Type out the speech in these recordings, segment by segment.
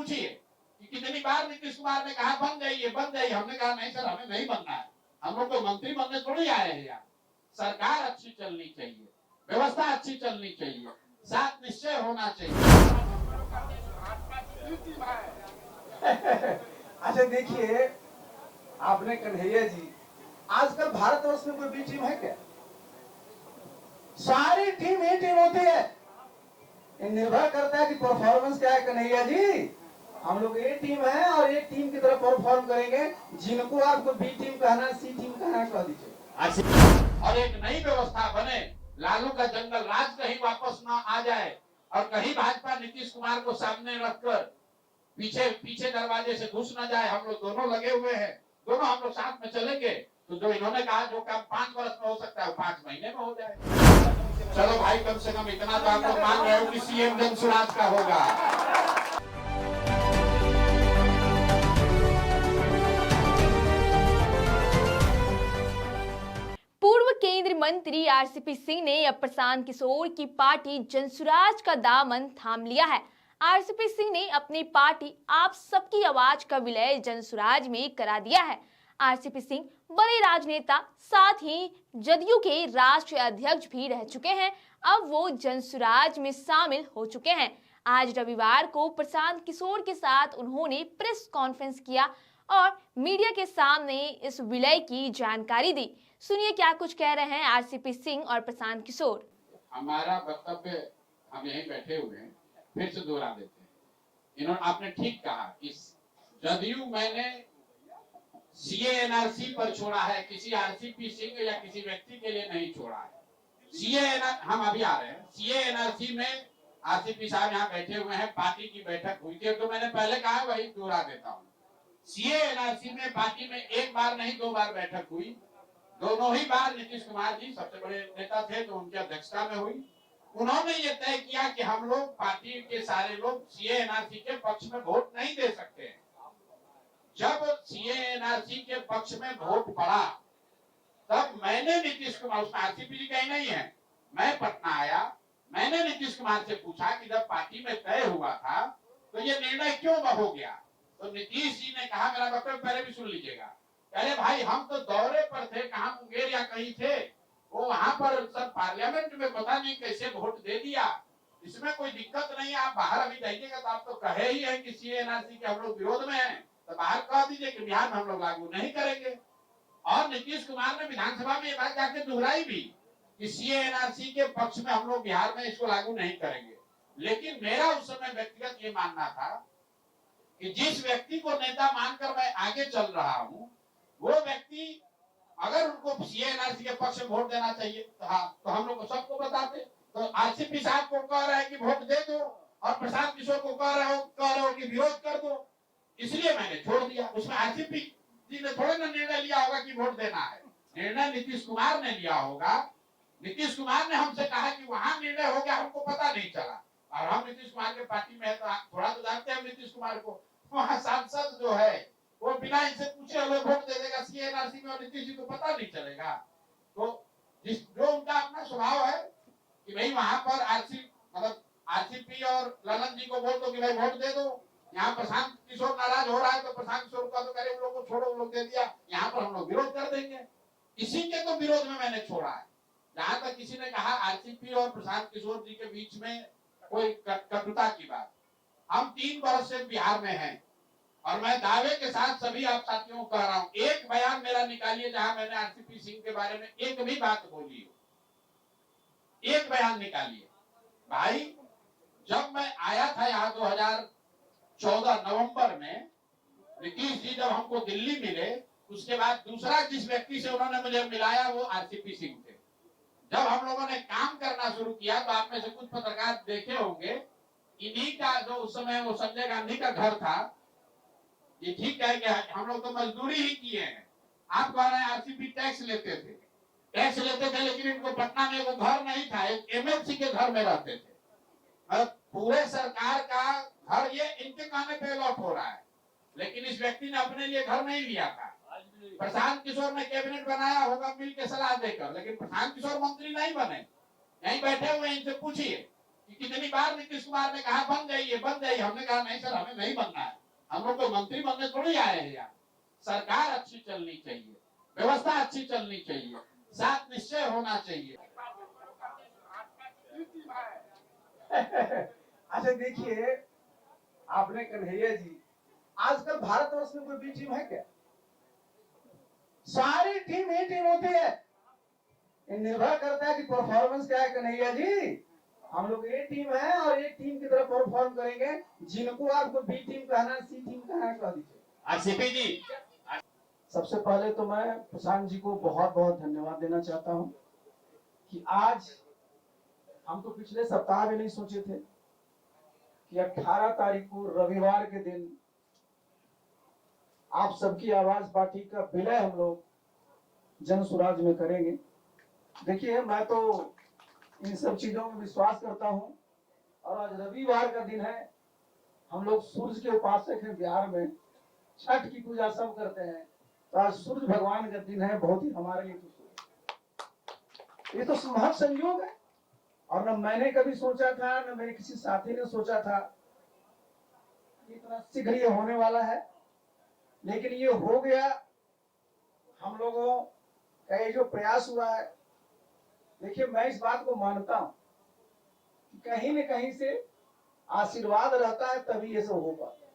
पूछिए कि कितनी बार नीतीश कुमार ने कहा बन जाइए बन जाइए, हमने कहा नहीं सर हमें नहीं बनना है, हम लोग को मंत्री बनने थोड़ी आए हैं यार। सरकार अच्छी चलनी चाहिए, व्यवस्था अच्छी चलनी चाहिए, साथ निश्चय होना चाहिए। अच्छा देखिए, आपने कन्हैया जी, आजकल भारतवर्ष में कोई बी टीम है क्या? सारी टीम ए टीम होती है। ये निर्भर करता है कि परफॉर्मेंस क्या है कन्हैया जी। हम लोग ए टीम है और एक टीम की तरह परफॉर्म करेंगे। जिनको आपको बी टीम कहना, सी टीम कहना, कह दीजिए। और एक नई व्यवस्था बने, लालू का जंगल राज कहीं वापस ना आ जाए और कहीं भाजपा नीतीश कुमार को सामने रखकर पीछे पीछे दरवाजे से घुस न जाए। हम लोग दोनों लगे हुए हैं, दोनों हम लोग साथ में चलेंगे तो जो इन्होंने कहा जो काम 5 वर्ष में हो सकता है वो 5 महीने में हो जाए। चलो भाई, कम से कम इतना तो आप लोग मान रहे हो कि सीएम जनसुराज का होगा। पूर्व केंद्रीय मंत्री आरसीपी सिंह ने अब प्रशांत किशोर की पार्टी जनसुराज का दामन थाम लिया है। आरसीपी सिंह ने अपनी पार्टी आप सबकी आवाज का विलय जनसुराज में करा दिया है। आरसीपी सिंह बड़े राजनेता, साथ ही जदयू के राष्ट्रीय अध्यक्ष भी रह चुके हैं। अब वो जनसुराज में शामिल हो चुके हैं। आज रविवार को प्रशांत किशोर के साथ उन्होंने प्रेस कॉन्फ्रेंस किया और मीडिया के सामने इस विलय की जानकारी दी। सुनिए क्या कुछ कह रहे हैं आरसीपी सिंह और प्रशांत किशोर। हमारा वक्तव्य हम यहीं बैठे हुए हैं, फिर से दोहरा देते हैं। इन्होंने आपने ठीक कहा, इस जदयू मैंने सीए एनआरसी पर छोड़ा है, किसी आरसीपी सिंह या किसी व्यक्ति के लिए नहीं छोड़ा है। सीए हम अभी आ रहे हैं, सीए एनआरसी में आरसीपी साहब यहाँ बैठे हुए हैं, पार्टी की बैठक हुई थी तो मैंने पहले कहा वही दोहरा देता हूँ। सीए एनआरसी में पार्टी में एक बार नहीं 2 बार बैठक हुई। दोनों ही बार नीतीश कुमार जी सबसे बड़े नेता थे तो उनकी अध्यक्षता में हुई। उन्होंने ये तय किया कि हम लोग पार्टी के सारे लोग सीए एनआरसी के पक्ष में वोट नहीं दे सकते हैं। जब सीए एनआरसी के पक्ष में वोट पड़ा तब मैंने नीतीश कुमार, उसमें आरसीपी जी कहीं नहीं है, मैं पटना आया, मैंने नीतीश कुमार से पूछा कि जब पार्टी में तय हुआ था तो ये निर्णय क्यों हो गया। तो नीतीश जी ने कहा, मेरा वक्तव्य पहले भी सुन लीजिएगा, अरे भाई हम तो दौरे पर थे, कहां मुंगेर या कहीं थे, वो वहां पर सब पार्लियामेंट में पता नहीं कैसे वोट दे दिया, इसमें कोई दिक्कत नहीं है। आप बाहर अभी जाइएगा तो आप तो कहे ही है कि सीए एनआरसी के हम लोग विरोध में हैं, तो बाहर कह दीजिए कि बिहार में हम लोग लागू नहीं करेंगे। और नीतीश कुमार ने विधानसभा में ये बात जाके दोहराई भी कि सीए एनआरसी के पक्ष में हम लोग बिहार में इसको लागू नहीं करेंगे। लेकिन मेरा उस समय व्यक्तिगत ये मानना था कि जिस व्यक्ति को नेता मानकर मैं आगे चल रहा हूं, वो व्यक्ति अगर उनको सीए एनआरसी के पक्ष में वोट देना चाहिए तो हाँ, तो हम लोग को सबको बताते। तो आरसीपी साहब को कह रहे हैं कि वोट दे दो और प्रशांत किशोर को कह रहे हो कि विरोध कर दो, इसलिए मैंने छोड़ दिया। उसमें आरसीपी जी ने थोड़ा ना निर्णय लिया होगा कि वोट देना है, निर्णय नीतीश कुमार ने लिया होगा। नीतीश कुमार ने हमसे कहा कि वहां निर्णय हो गया, हमको पता नहीं चला। और हम नीतीश कुमार के पार्टी में है तो थोड़ा तो जानते हैं नीतीश कुमार को। वहां सांसद जो है वो बिना इनसे पूछे हुए वोट दे देगा सीए एनआरसी में और नीतीश जी को पता नहीं चलेगा। तो जो उनका अपना स्वभाव है कि भाई वहां पर आरसीपी और ललन जी को बोल दो कि भाई वोट दे दो। यहाँ प्रशांत किशोर नाराज हो रहा है तो प्रशांत किशोर का तो करे उन लोग को छोड़ो, उन लोग दे दिया, यहाँ पर हम लोग विरोध कर देंगे। इसी के तो विरोध में मैंने छोड़ा है। जहां तक किसी ने कहा आरसीपी और प्रशांत किशोर जी के बीच में कोई कटुता की बात, हम 3 वर्ष से बिहार में हैं और मैं दावे के साथ सभी आप साथियों को कह रहा हूं, एक बयान मेरा निकालिए जहां मैंने आरसीपी सिंह के बारे में एक भी बात बोली हो, एक बयान निकालिए। भाई जब मैं आया था यहाँ 2014 नवंबर में, नीतीश जी जब हमको दिल्ली मिले, उसके बाद दूसरा जिस व्यक्ति से उन्होंने मुझे मिलाया वो आरसीपी सिंह थे। जब हम लोगों ने काम करना शुरू किया तो आप में से कुछ पत्रकार देखे होंगे, इन्हीं का जो उस समय वो संजय गांधी का घर था, ये ठीक है कि हम लोग तो मजदूरी ही किए हैं। आप कह रहे हैं आरसीपी टैक्स लेते थे, लेकिन इनको पटना में वो घर नहीं था, एक एमएलसी के घर में रहते थे। पूरे सरकार का घर ये इनके कहने पे अलॉट हो रहा है, लेकिन इस व्यक्ति ने अपने लिए घर नहीं लिया था। प्रशांत किशोर ने कैबिनेट बनाया होगा मिल के सलाह देकर, लेकिन प्रशांत किशोर मंत्री नहीं बने, यहीं बैठे हुए, इनसे पूछिए। कि कितनी बार नीतीश कुमार ने कहा बन जाइए बन जाइए, हमने कहा नहीं सर हमें नहीं बनना है, हम लोग तो मंत्री बनने थोड़ी आए हैं यार। सरकार अच्छी चलनी चाहिए, व्यवस्था अच्छी चलनी चाहिए, साथ निश्चय होना चाहिए। अच्छा देखिए, आपने कन्हैया जी, आजकल भारतवर्ष में कोई बी टीम है क्या? सारी टीम ही टीम होती है। ये निर्भर करता है कि परफॉर्मेंस क्या है कन्हैया जी। हम लोग ए टीम है और एक टीम की तरह परफॉर्म करेंगे। जिनको आपको बी टीम कहना, सी टीम कहना, कह दीजिए। आरसीपी जी, सबसे पहले तो मैं प्रशांत जी को बहुत बहुत धन्यवाद देना चाहता हूं कि आज हम तो पिछले सप्ताह भी नहीं सोचे थे कि 18 तारीख को रविवार के दिन आप सबकी आवाज पार्टी का विलय हम लोग जन स्वराज में करेंगे। देखिए, मैं तो इन सब चीजों में विश्वास करता हूं और आज रविवार का दिन है। हम लोग सूर्य के उपासक हैं, बिहार में छठ की पूजा सब करते हैं, तो आज सूर्य भगवान का दिन है। बहुत ही हमारे लिए तो ये तो महत संयोग है और न मैंने कभी सोचा था, न मेरे किसी साथी ने सोचा था कि इतना शीघ्र ये होने वाला है, लेकिन ये हो गया। हम लोगों का ये जो प्रयास हुआ है, देखिए मैं इस बात को मानता हूं कि कहीं न कहीं से आशीर्वाद रहता है तभी ये सब हो पाता।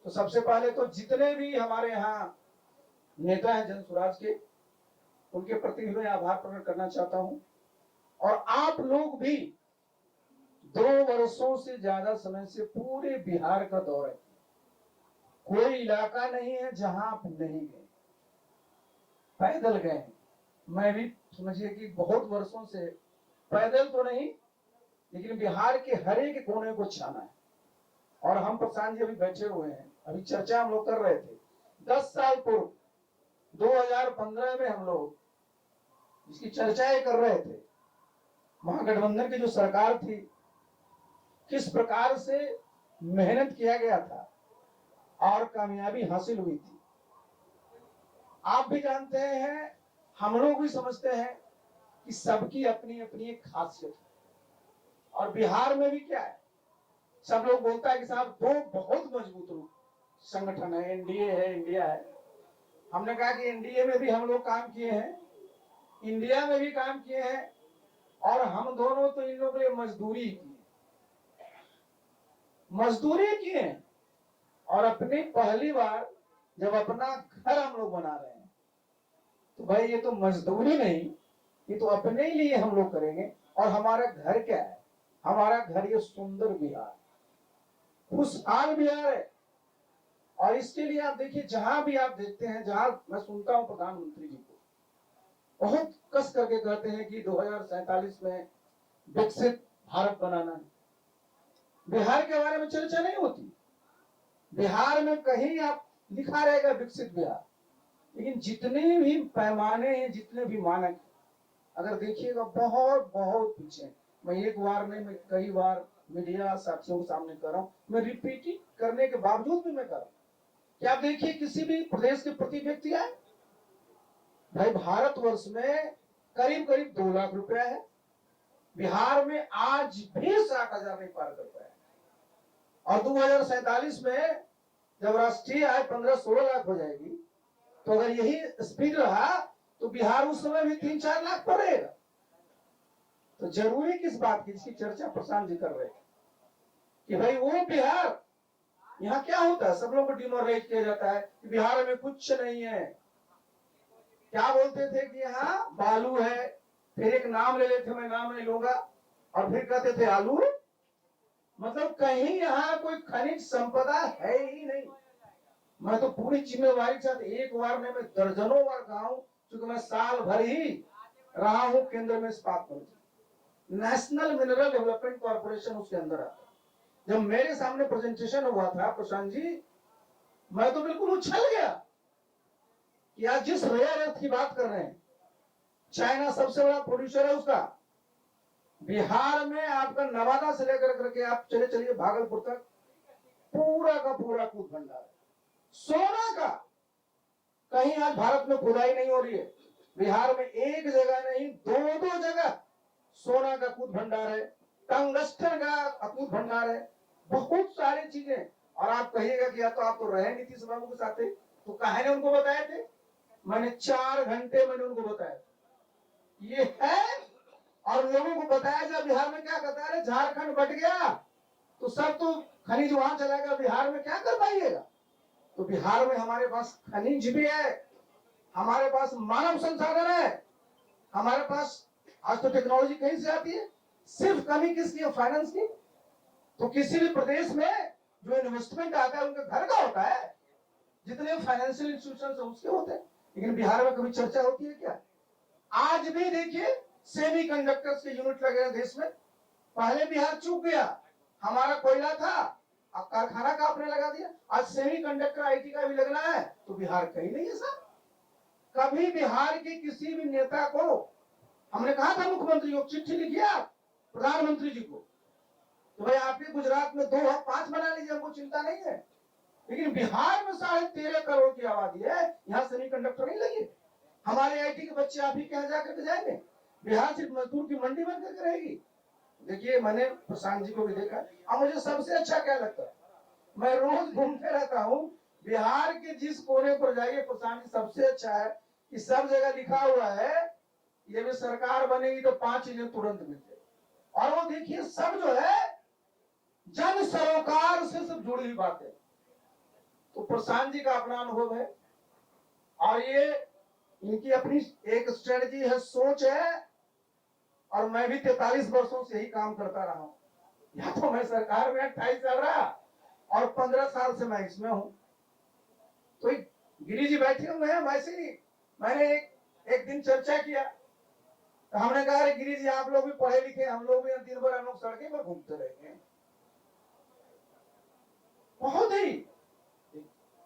तो सबसे पहले तो जितने भी हमारे यहाँ नेता हैं जन स्वराज के, उनके प्रति मैं आभार प्रकट करना चाहता हूं। और आप लोग भी 2 वर्षों से ज्यादा समय से पूरे बिहार का दौरा है, कोई इलाका नहीं है जहां आप नहीं गए, पैदल गए हैं। मैं भी समझिए कि बहुत वर्षों से पैदल तो नहीं, लेकिन बिहार के हर एक कोने को छाना है। और हम प्रशांत जी अभी बैठे हुए हैं, अभी चर्चा हम लोग कर रहे थे 10 साल पूर्व 2015 में हम लोग इसकी चर्चाएं कर रहे थे। महागठबंधन की जो सरकार थी, किस प्रकार से मेहनत किया गया था और कामयाबी हासिल हुई थी, आप भी जानते हैं, हम लोग भी समझते हैं कि सबकी अपनी अपनी एक खासियत है। और बिहार में भी क्या है, सब लोग बोलता है कि साहब 2 बहुत मजबूत संगठन है, एनडीए है, इंडिया है। हमने कहा कि एनडीए में भी हम लोग काम किए हैं, इंडिया में भी काम किए हैं, और हम दोनों तो इन लोगों के लिए मजदूरी किए हैं। और अपनी पहली बार जब अपना घर हम लोग बना रहे हैं, तो भाई ये तो मजदूरी नहीं, ये तो अपने ही लिए हम लोग करेंगे। और हमारा घर क्या है, हमारा घर ये सुंदर बिहार, खुशहाल बिहार है। और इसके लिए आप देखिए, जहां भी आप देखते हैं, जहां मैं सुनता हूं प्रधानमंत्री जी को बहुत कस करके कहते हैं कि 2047 में विकसित भारत बनाना है, बिहार के बारे में चर्चा नहीं होती। बिहार में कहीं आप लिखा रहेगा विकसित बिहार, लेकिन जितने भी पैमाने हैं, जितने भी मानक, अगर देखिएगा बहुत बहुत पीछे। मैं एक बार नहीं, मैं कई बार मीडिया साथियों के सामने कर रहा हूं, मैं रिपीटिंग करने के बावजूद भी मैं कर रहा हूं कि आप देखिए किसी भी प्रदेश के प्रति व्यक्ति आए, भाई भारतवर्ष में करीब करीब 2 लाख रुपया है, बिहार में आज भी 60,000 नहीं पार कर पाया। और 2047 में जब राष्ट्रीय आय 15-16 लाख हो जाएगी, तो अगर यही स्पीड रहा तो बिहार उस समय भी 3-4 लाख पर रहेगा। तो जरूरी किस बात की, जिसकी चर्चा प्रशांत जी कर रहे हैं कि भाई वो बिहार, यहाँ क्या होता है, सब लोगों को डिमोरलाइज किया जाता है कि बिहार में कुछ नहीं है। क्या बोलते थे कि यहाँ बालू है, फिर एक नाम ले लेते, मैं नाम नहीं लूंगा, और फिर कहते थे आलू। मतलब कहीं यहाँ कोई खनिज संपदा है ही नहीं। मैं तो पूरी जिम्मेवारी के साथ एक बार में मैं दर्जनों बार कहा हूं, क्योंकि मैं साल भर ही रहा हूं केंद्र में इस्पात मंत्री, नेशनल मिनरल डेवलपमेंट कॉर्पोरेशन उसके अंदर आता है। जब मेरे सामने प्रेजेंटेशन हुआ था प्रशांत जी, मैं तो बिल्कुल उछल गया कि आज जिस रेयर अर्थ की बात कर रहे हैं, चाइना सबसे बड़ा प्रोड्यूसर है उसका, बिहार में आपका नवादा से लेकर करके आप चलिए भागलपुर तक पूरा का पूरा कूद भंडार है सोना का। कहीं आज भारत में खुदाई नहीं हो रही है, बिहार में एक जगह नहीं 2-2 जगह सोना का कूद भंडार है। टंगस्टन का अकूत भंडार है, बहुत सारी चीजें। और आप कहिएगा कि या तो आप तो रहे नीतीश बाबू के साथ, तो कहे ने उनको बताए थे? मैंने 4 घंटे मैंने उनको बताया ये है। और लोगों को बताया जाए बिहार में क्या कहता है, झारखंड बट गया तो सब तो खनिज वहां चलाएगा, बिहार में क्या कर पाइएगा? तो बिहार में हमारे पास खनिज भी है, हमारे पास मानव संसाधन है, हमारे पास आज तो टेक्नोलॉजी कहीं से आती है। सिर्फ कमी किसकी है? फाइनेंस की। तो किसी भी प्रदेश में जो इन्वेस्टमेंट आता है उनके घर का होता है, जितने फाइनेंशियल इंस्टीट्यूशन उसके होते हैं। लेकिन बिहार में कभी चर्चा होती है क्या? आज भी देखिए सेमी कंडक्टर्स के यूनिट लगे हैं देश में। पहले बिहार चूक गया, हमारा कोयला था, अब कारखाना का आपने लगा दिया। आज सेमी कंडक्टर आईटी का भी लगना है, तो बिहार कहीं नहीं है सर। कभी बिहार के किसी भी नेता को हमने कहा था, मुख्यमंत्री को चिट्ठी लिखिए आप प्रधानमंत्री जी को, तो भाई आपके गुजरात में 2 5 बना लीजिए, हमको चिंता नहीं है। लेकिन बिहार में 13.5 करोड़ की आबादी है, यहाँ सेमी कंडक्टर नहीं लगी। हमारे आईटी के बच्चे आप ही के यहाँ जाकर जाएंगे? बिहार सिर्फ मजदूर की मंडी बन करके रहेगी। देखिए मैंने प्रशांत जी को भी देखा, अब मुझे सबसे अच्छा क्या लगता है, मैं रोज घूमते रहता हूँ बिहार के जिस कोने पर जाइए, प्रशांत जी सबसे अच्छा है कि सब जगह लिखा हुआ है ये भी सरकार बनेगी तो 5 चीजें तुरंत मिलते। और वो देखिए सब जो है जन सरोकार से सब जुड़ी हुई बातें। तो प्रशांत जी का अपना अनुभव है और ये इनकी अपनी एक स्ट्रेटजी है, सोच है। और मैं भी 43 वर्षों से ही काम करता रहा हूं, या तो मैं सरकार में 28 साल रहा और 15 साल से मैं इसमें हूं। तो गिरी जी बैठे हुए हैं, वैसे ही मैंने एक दिन चर्चा किया, तो हमने कहा अरे गिरी जी आप लोग भी पढ़े लिखे, हम लोग भी दिन भर हम लोग सड़कें पर घूमते रहेंगे। बहुत ही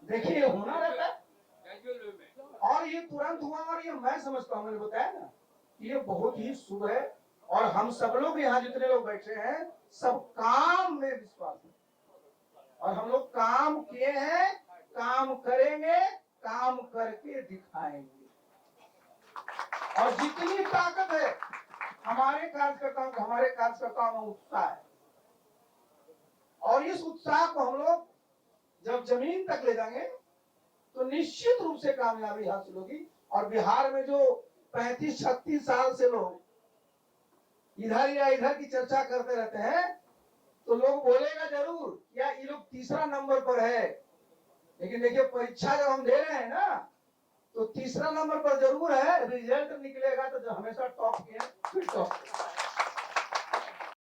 देखिए होना रहता है और ये तुरंत हुआ। और ये मैं समझता हूं, मैंने बताया ना, ये बहुत ही शुभ है। और हम सब लोग यहाँ जितने लोग बैठे हैं सब काम में विश्वास है और हम लोग काम किए हैं, काम करेंगे, काम करके दिखाएंगे। और जितनी ताकत है हमारे कार्यकर्ताओं में उत्साह है और इस उत्साह को हम लोग जब जमीन तक ले जाएंगे तो निश्चित रूप से कामयाबी हासिल होगी। और बिहार में जो 35-36 साल से लोग इधर या इधर की चर्चा करते रहते हैं, तो लोग बोलेगा जरूर या ये लोग तीसरा नंबर पर है। लेकिन देखिए परीक्षा जब हम दे रहे हैं ना, तो तीसरा नंबर पर जरूर है, रिजल्ट निकलेगा तो जो हमेशा टॉप किए फिर टॉप।